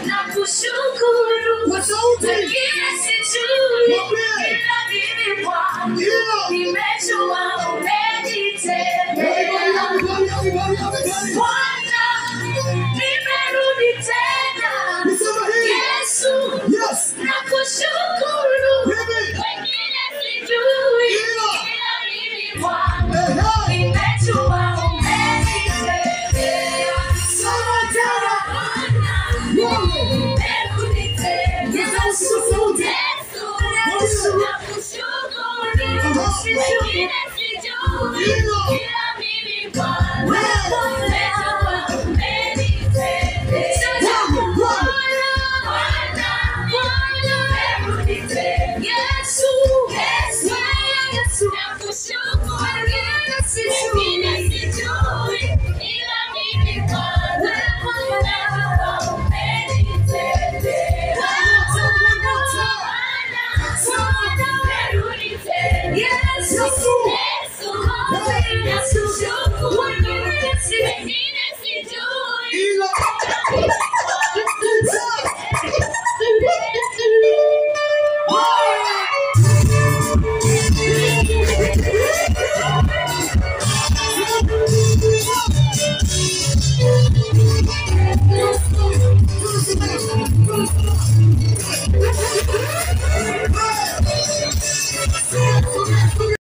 Nakushukuru wengine sijui, ila mimi Bwana nimejua umenitendea. Bwana nimerudi tena, Yesu nakushukuru wengine sijui, ila mimi Bwana nimejua umenitendea. Yes,